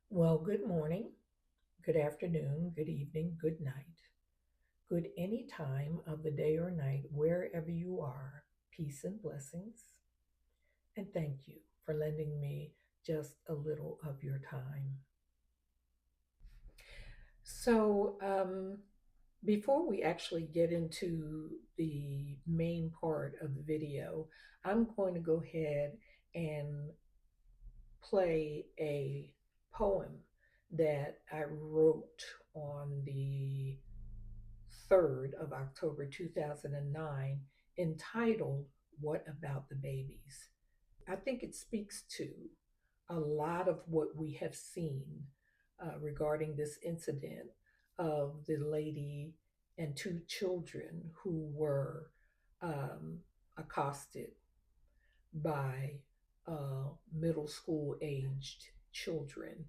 Well, good morning, good afternoon, good evening, good night, good any time of the day or night, wherever you are. Peace and blessings. And thank you for lending me just a little of your time. So, before we actually get into the main part of the video, I'm going to go ahead and play a poem that I wrote on the 3rd of October 2009 entitled What About the Babies? I think it speaks to a lot of what we have seen regarding this incident of the lady and two children who were accosted by middle school aged children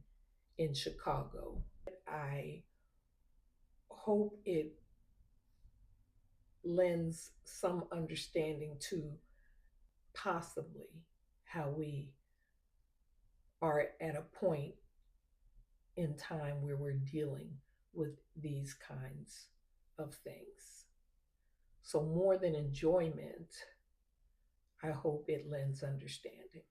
in Chicago. I hope it lends some understanding to possibly how we are at a point in time where we're dealing with these kinds of things. So, more than enjoyment, I hope it lends understanding.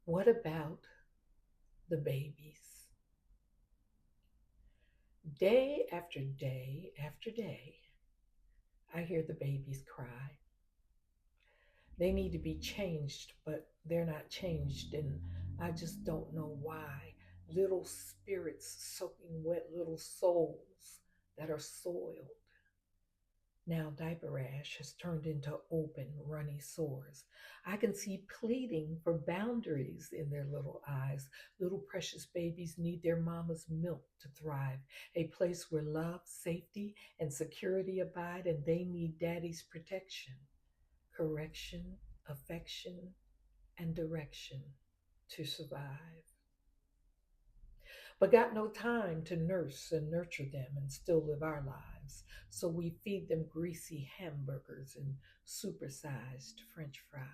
What about the babies? Day after day after day, I hear the babies cry. They need to be changed, but they're not changed, and I just don't know why. Little spirits soaking wet little souls that are soiled. Now, diaper rash has turned into open, runny sores. I can see pleading for boundaries in their little eyes. Little precious babies need their mama's milk to thrive, a place where love, safety, and security abide, and they need daddy's protection, correction, affection, and direction to survive. But got no time to nurse and nurture them and still live our lives. So we feed them greasy hamburgers and supersized French fries.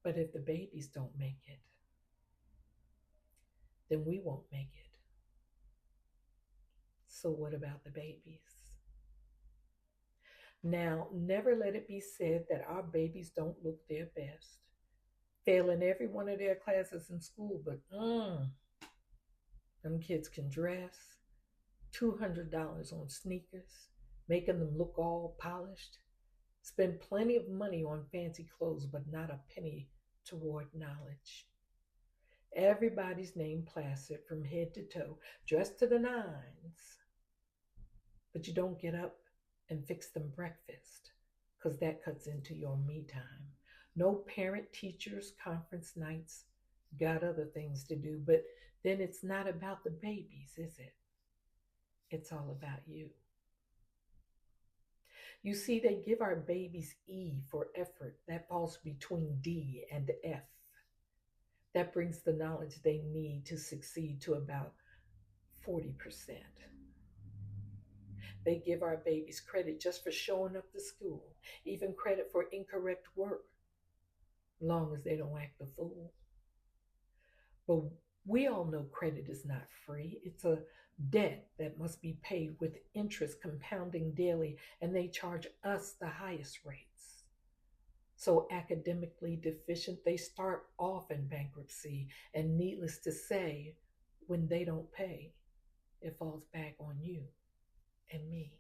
But if the babies don't make it, then we won't make it. So what about the babies? Now, never let it be said that our babies don't look their best. Failing every one of their classes in school, but them kids can dress. $200 on sneakers, making them look all polished. Spend plenty of money on fancy clothes, but not a penny toward knowledge. Everybody's name plastered from head to toe, dressed to the nines, but you don't get up and fix them breakfast because that cuts into your me time. No parent teachers conference nights, got other things to do, but then it's not about the babies, is it? It's all about you. You see, they give our babies E for effort. That falls between D and F. That brings the knowledge they need to succeed to about 40%. They give our babies credit just for showing up to school, even credit for incorrect work, long as they don't act a fool. But we all know credit is not free. It's a debt that must be paid with interest compounding daily, and they charge us the highest rates. So academically deficient, they start off in bankruptcy. And needless to say, when they don't pay, it falls back on you and me.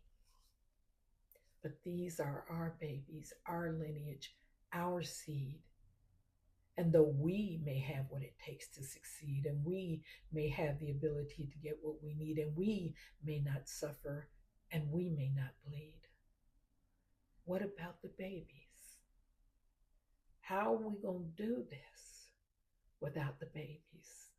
But these are our babies, our lineage, our seed. And though we may have what it takes to succeed, and we may have the ability to get what we need, and we may not suffer, and we may not bleed, what about the babies? How are we going to do this without the babies?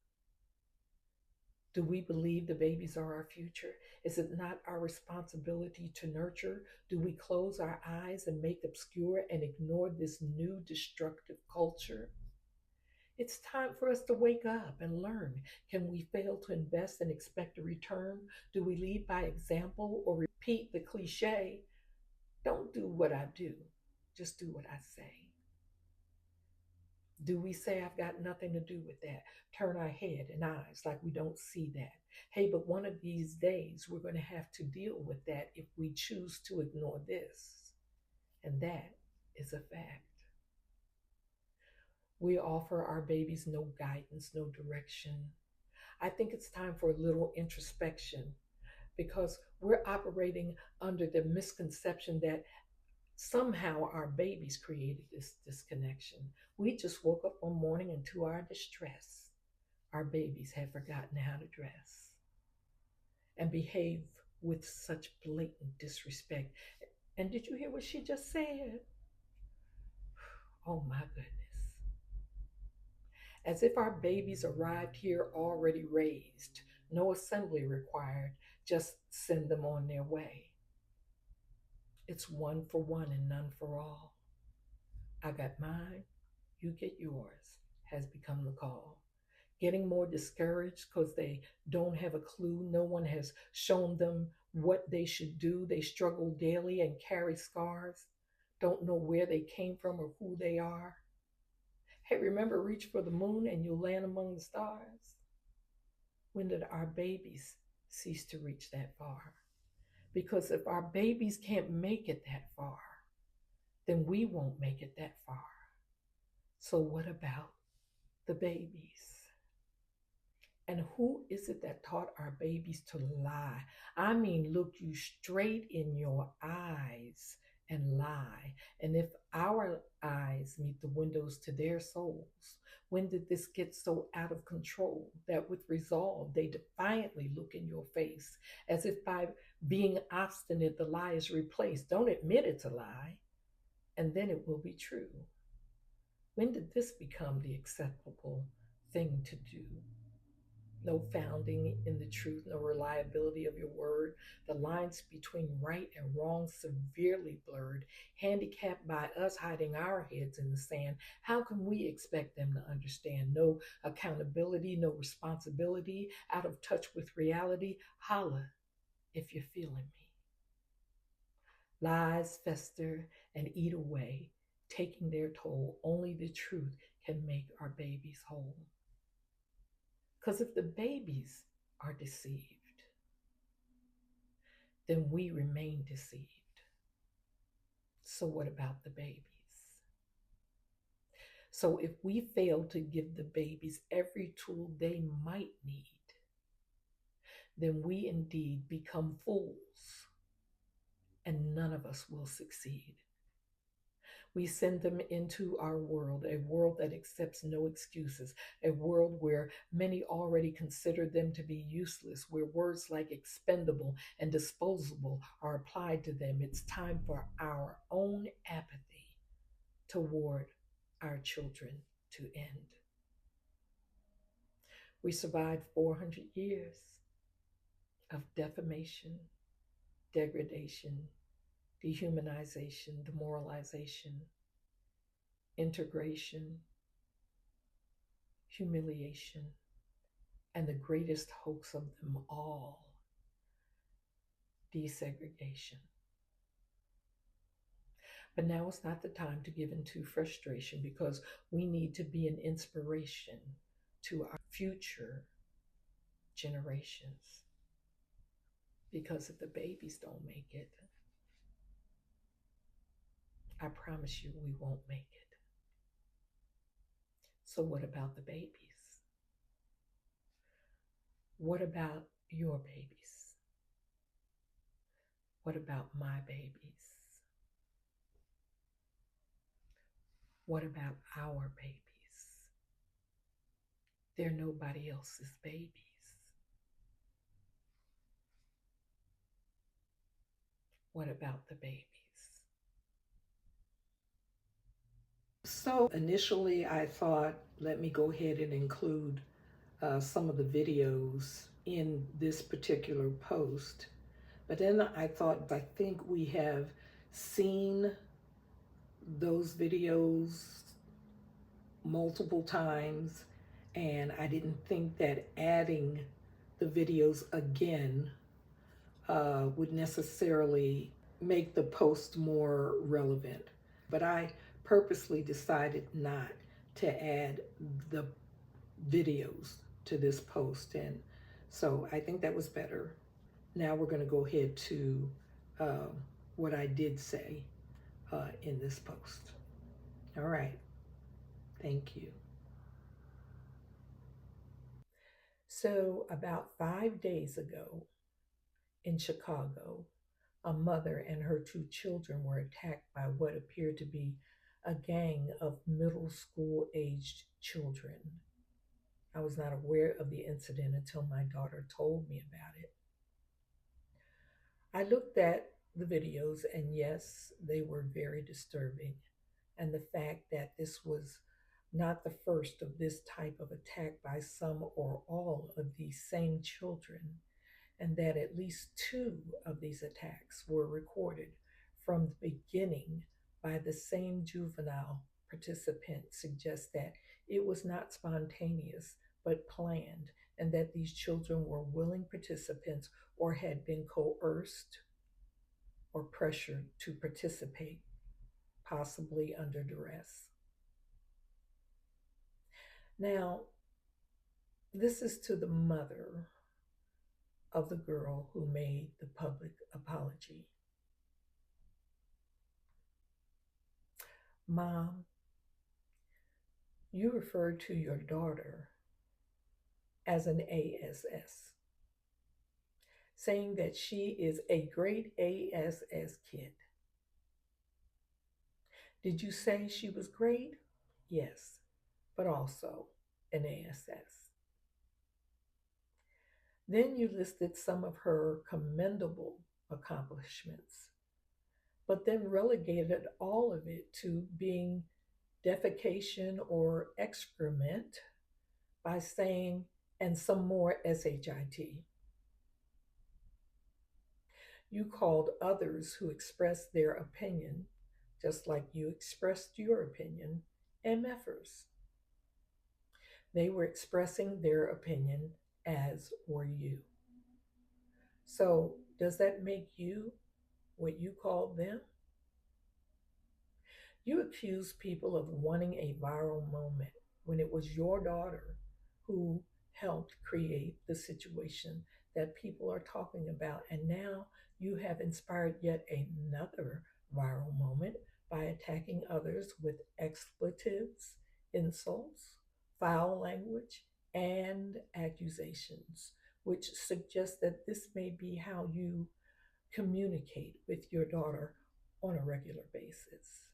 Do we believe the babies are our future? Is it not our responsibility to nurture? Do we close our eyes and make obscure and ignore this new destructive culture? It's time for us to wake up and learn. Can we fail to invest and expect a return? Do we lead by example or repeat the cliche? Don't do what I do, just do what I say. Do we say, I've got nothing to do with that? Turn our head and eyes like we don't see that. Hey, but one of these days we're going to have to deal with that if we choose to ignore this. And that is a fact. We offer our babies no guidance, no direction. I think it's time for a little introspection because we're operating under the misconception that somehow our babies created this disconnection. We just woke up one morning and to our distress, our babies had forgotten how to dress and behave with such blatant disrespect. And did you hear what she just said? Oh my goodness. As if our babies arrived here already raised, no assembly required, just send them on their way. It's one for one and none for all. I got mine, you get yours, has become the call. Getting more discouraged because they don't have a clue. No one has shown them what they should do. They struggle daily and carry scars, don't know where they came from or who they are. Hey, remember, reach for the moon and you'll land among the stars. When did our babies cease to reach that far? Because if our babies can't make it that far, then we won't make it that far. So what about the babies? And who is it that taught our babies to lie? I mean, look you straight in your eyes and lie. And if our eyes meet the windows to their souls, when did this get so out of control that with resolve they defiantly look in your face as if by being obstinate the lie is replaced? Don't admit it's a lie, and then it will be true. When did this become the acceptable thing to do? No founding in the truth, no reliability of your word. The lines between right and wrong severely blurred, handicapped by us hiding our heads in the sand. How can we expect them to understand? No accountability, no responsibility, out of touch with reality. Holla if you're feeling me. Lies fester and eat away, taking their toll. Only the truth can make our babies whole. Because if the babies are deceived, then we remain deceived. So what about the babies? So if we fail to give the babies every tool they might need, then we indeed become fools, and none of us will succeed. We send them into our world, a world that accepts no excuses, a world where many already consider them to be useless, where words like expendable and disposable are applied to them. It's time for our own apathy toward our children to end. We survived 400 years of defamation, degradation, dehumanization, demoralization, integration, humiliation, and the greatest hoax of them all, desegregation. But now it's not the time to give into frustration because we need to be an inspiration to our future generations. Because if the babies don't make it, I promise you we won't make it. So what about the babies? What about your babies? What about my babies? What about our babies? They're nobody else's babies. What about the babies? So initially I thought, let me go ahead and include some of the videos in this particular post. But then I thought, I think we have seen those videos multiple times, and I didn't think that adding the videos again would necessarily make the post more relevant. But I purposely decided not to add the videos to this post. And so I think that was better. Now we're going to go ahead to um, what I did say in this post. All right. Thank you. So, about 5 days ago in Chicago, a mother and her two children were attacked by what appeared to be a gang of middle school aged children. I was not aware of the incident until my daughter told me about it. I looked at the videos, and yes, they were very disturbing. And the fact that this was not the first of this type of attack by some or all of these same children, and that at least two of these attacks were recorded from the beginning by the same juvenile participant suggests that it was not spontaneous but planned, and that these children were willing participants or had been coerced or pressured to participate, possibly under duress. Now, this is to the mother of the girl who made the public apology. Mom, you referred to your daughter as an ASS, saying that she is a great ASS kid. Did you say she was great? Yes, but also an ASS. Then you listed some of her commendable accomplishments, but then relegated all of it to being defecation or excrement by saying, and some more SHIT. You called others who expressed their opinion, just like you expressed your opinion, MFers. They were expressing their opinion, as were you. So, does that make you what you called them? You accuse people of wanting a viral moment when it was your daughter who helped create the situation that people are talking about. And now you have inspired yet another viral moment by attacking others with expletives, insults, foul language, and accusations, which suggests that this may be how you communicate with your daughter on a regular basis.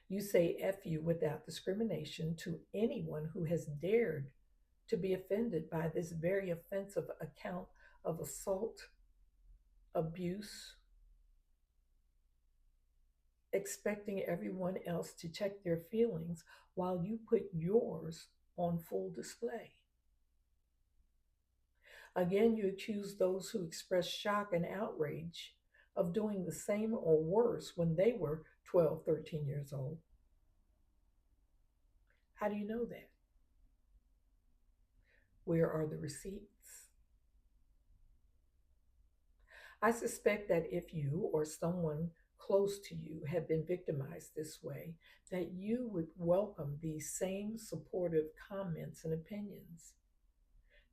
You say F you without discrimination to anyone who has dared to be offended by this very offensive account of assault, abuse, expecting everyone else to check their feelings while you put yours on full display. Again, you accuse those who express shock and outrage of doing the same or worse when they were 12, 13 years old. How do you know that? Where are the receipts? I suspect that if you or someone close to you have been victimized this way, that you would welcome these same supportive comments and opinions.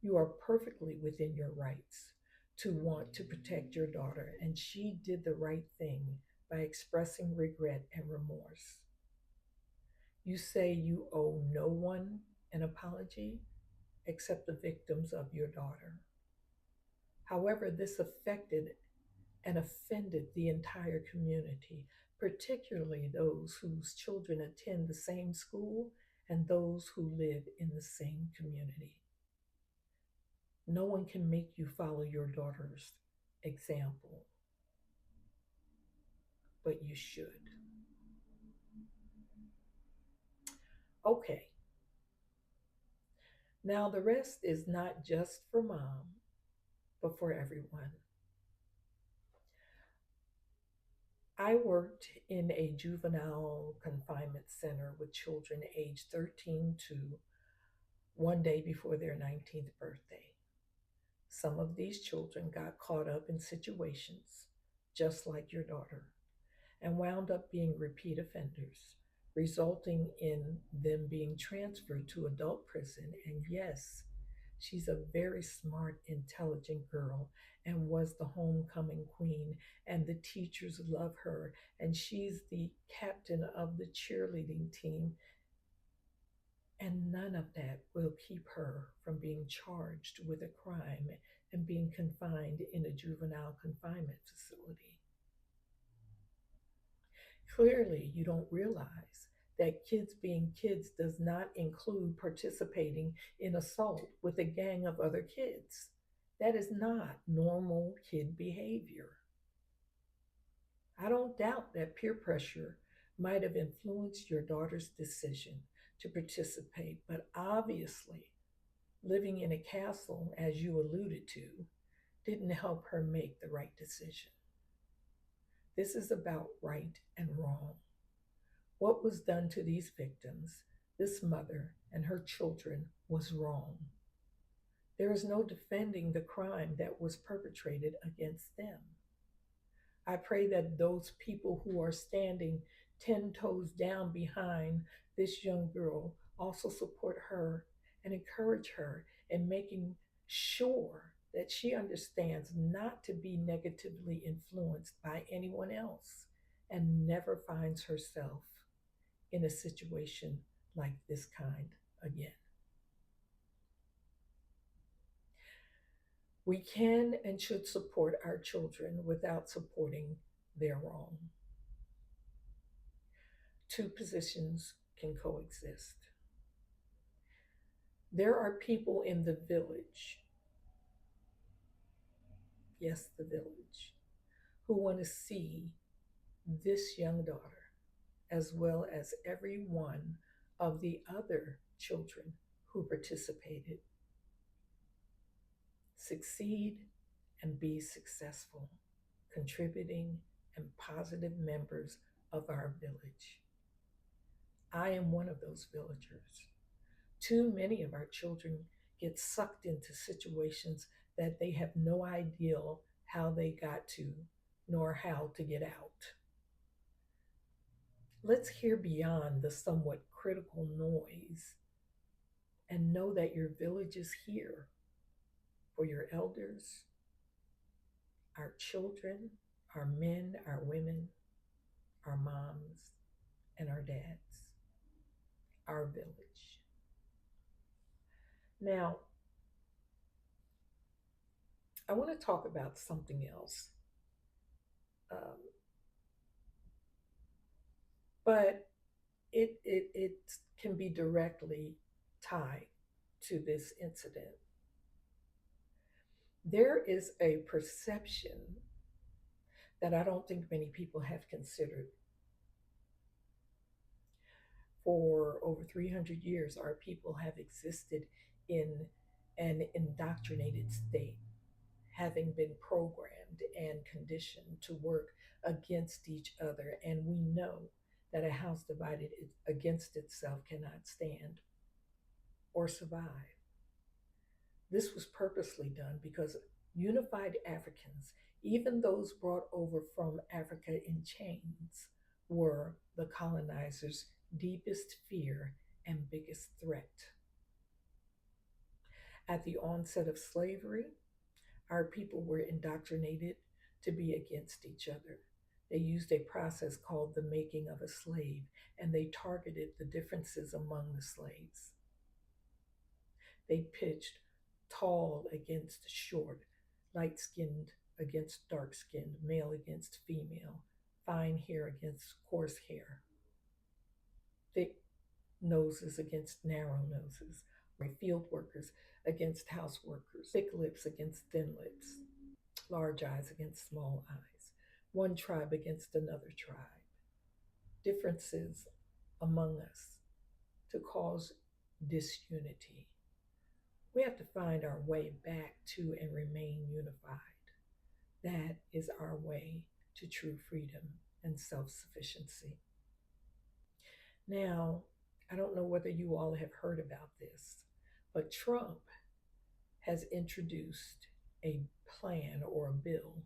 You are perfectly within your rights to want to protect your daughter, and she did the right thing by expressing regret and remorse. You say you owe no one an apology except the victims of your daughter. However, this affected and offended the entire community, particularly those whose children attend the same school and those who live in the same community. No one can make you follow your daughter's example, but you should. Okay, now the rest is not just for mom, but for everyone. I worked in a juvenile confinement center with children aged 13 to one day before their 19th birthday. Some of these children got caught up in situations just like your daughter and wound up being repeat offenders, resulting in them being transferred to adult prison. And yes, she's a very smart, intelligent girl and was the homecoming queen, and the teachers love her, and she's the captain of the cheerleading team. And none of that will keep her from being charged with a crime and being confined in a juvenile confinement facility. Clearly, you don't realize that kids being kids does not include participating in assault with a gang of other kids. That is not normal kid behavior. I don't doubt that peer pressure might have influenced your daughter's decision to participate, but obviously, living in a castle, as you alluded to, didn't help her make the right decision. This is about right and wrong. What was done to these victims, this mother and her children, was wrong. There is no defending the crime that was perpetrated against them. I pray that those people who are standing 10 toes down behind this young girl also support her and encourage her in making sure that she understands not to be negatively influenced by anyone else and never finds herself in a situation like this kind again. We can and should support our children without supporting their wrong. Two positions can coexist. There are people in the village, yes, the village, who want to see this young daughter, as well as every one of the other children who participated, succeed and be successful, contributing and positive members of our village. I am one of those villagers. Too many of our children get sucked into situations that they have no idea how they got to, nor how to get out. Let's hear beyond the somewhat critical noise and know that your village is here for your elders, our children, our men, our women, our moms, and our dads, our village. Now, I want to talk about something else, um, but it can be directly tied to this incident. There is a perception that I don't think many people have considered. For over 300 years, our people have existed in an indoctrinated state, having been programmed and conditioned to work against each other. And we know that a house divided against itself cannot stand or survive. This was purposely done because unified Africans, even those brought over from Africa in chains, were the colonizers' deepest fear and biggest threat. At the onset of slavery, our people were indoctrinated to be against each other. They used a process called the making of a slave, and they targeted the differences among the slaves. They pitched tall against short, light skinned against dark skinned, male against female, fine hair against coarse hair, thick noses against narrow noses, field workers against house workers, thick lips against thin lips, large eyes against small eyes, one tribe against another tribe, differences among us to cause disunity. We have to find our way back to and remain unified. That is our way to true freedom and self sufficiency. Now, I don't know whether you all have heard about this, but Trump has introduced a plan or a bill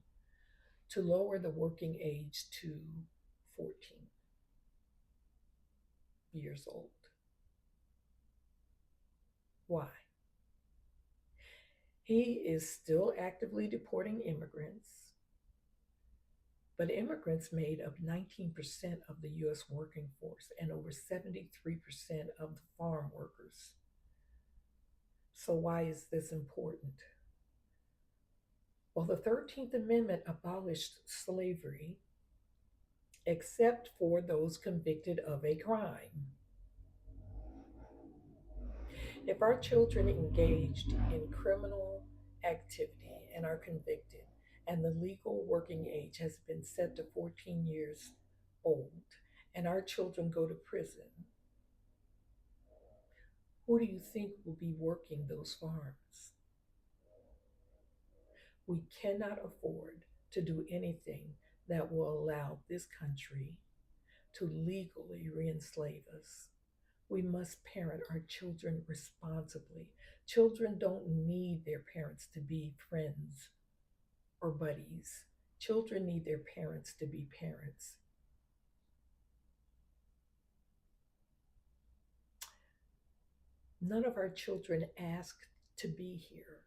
to lower the working age to 14. years old. Why? He is still actively deporting immigrants, but immigrants made up 19% of the US working force and over 73% of the farm workers. So, why is this important? Well, the 13th Amendment abolished slavery except for those convicted of a crime. If our children engaged in criminal activity and are convicted, and the legal working age has been set to 14 years old, and our children go to prison, who do you think will be working those farms? We cannot afford to do anything that will allow this country to legally re enslave us. We must parent our children responsibly. Children don't need their parents to be friends or buddies. Children need their parents to be parents. None of our children asked to be here.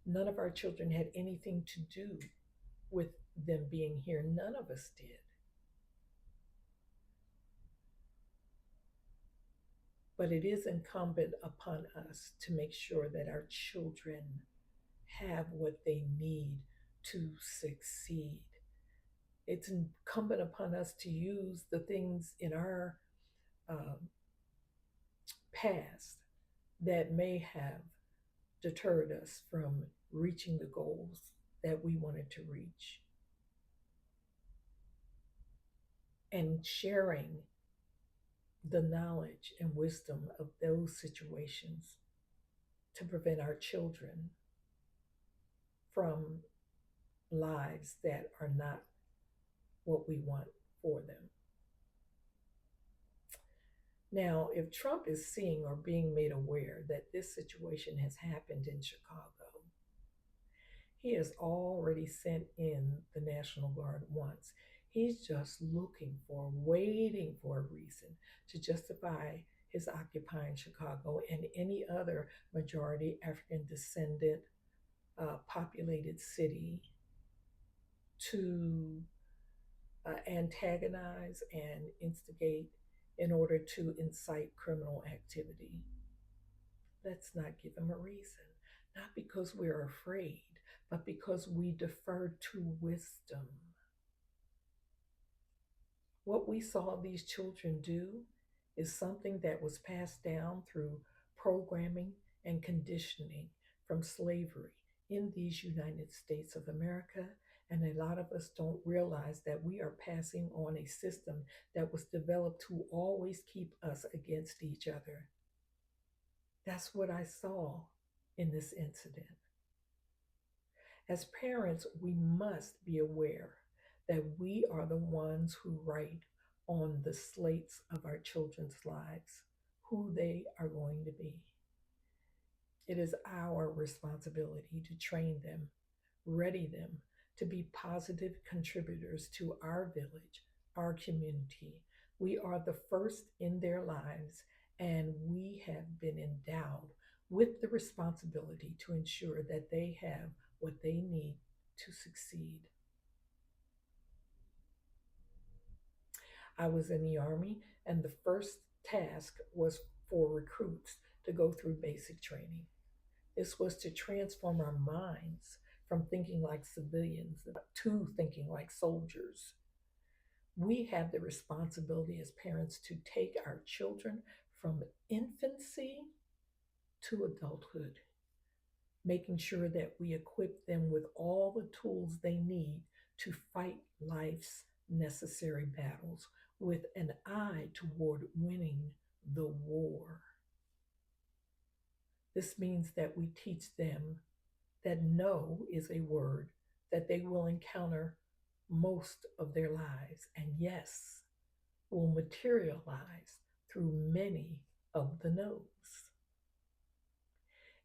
None of our children had anything to do with them being here. None of us did. But it is incumbent upon us to make sure that our children have what they need to succeed. It's incumbent upon us to use the things in our um, past that may have deterred us from reaching the goals that we wanted to reach, and sharing the knowledge and wisdom of those situations to prevent our children from lives that are not what we want for them. Now, if Trump is seeing or being made aware that this situation has happened in Chicago, he has already sent in the National Guard once. He's just looking for, waiting for a reason to justify his occupying Chicago and any other majority African descendant populated city to antagonize and instigate in order to incite criminal activity. Let's not give him a reason. Not because we're afraid, but because we defer to wisdom. What we saw these children do is something that was passed down through programming and conditioning from slavery in these United States of America. And a lot of us don't realize that we are passing on a system that was developed to always keep us against each other. That's what I saw in this incident. As parents, we must be aware that we are the ones who write on the slates of our children's lives who they are going to be. It is our responsibility to train them, ready them to be positive contributors to our village, our community. We are the first in their lives, and we have been endowed with the responsibility to ensure that they have what they need to succeed. I was in the Army, and the first task was for recruits to go through basic training. This was to transform our minds from thinking like civilians to thinking like soldiers. We have the responsibility as parents to take our children from infancy to adulthood, making sure that we equip them with all the tools they need to fight life's necessary battles with an eye toward winning the war. This means that we teach them that no is a word that they will encounter most of their lives, and yes will materialize through many of the no's.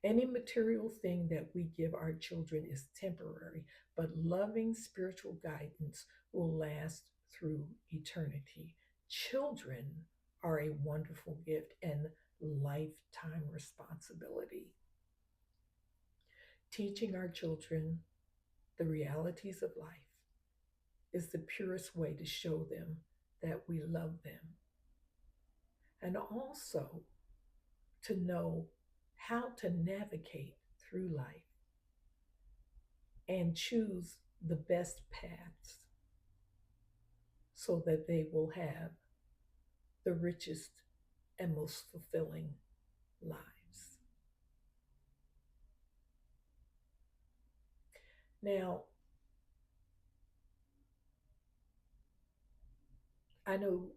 Any material thing that we give our children is temporary, but loving spiritual guidance will last through eternity. Children are a wonderful gift and lifetime responsibility. Teaching our children the realities of life is the purest way to show them that we love them, and also to know how to navigate through life and choose the best paths so that they will have the richest and most fulfilling lives. Now, I know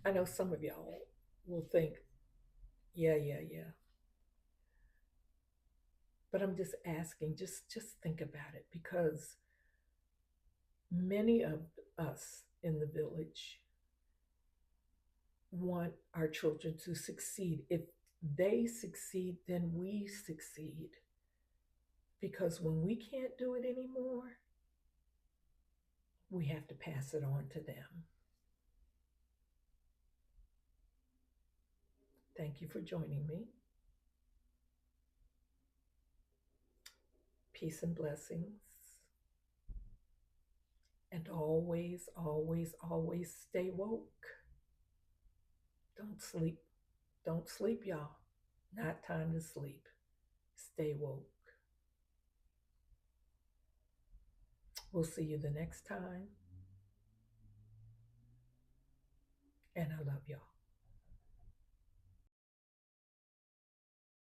I know some of y'all will think, yeah, yeah, yeah. But I'm just asking, just think about it, because many of us in the village want our children to succeed. If they succeed, then we succeed. Because when we can't do it anymore, we have to pass it on to them. Thank you for joining me. Peace and blessings. And always, always, always stay woke. Don't sleep. Don't sleep, y'all. Not time to sleep. Stay woke. We'll see you the next time. And I love y'all.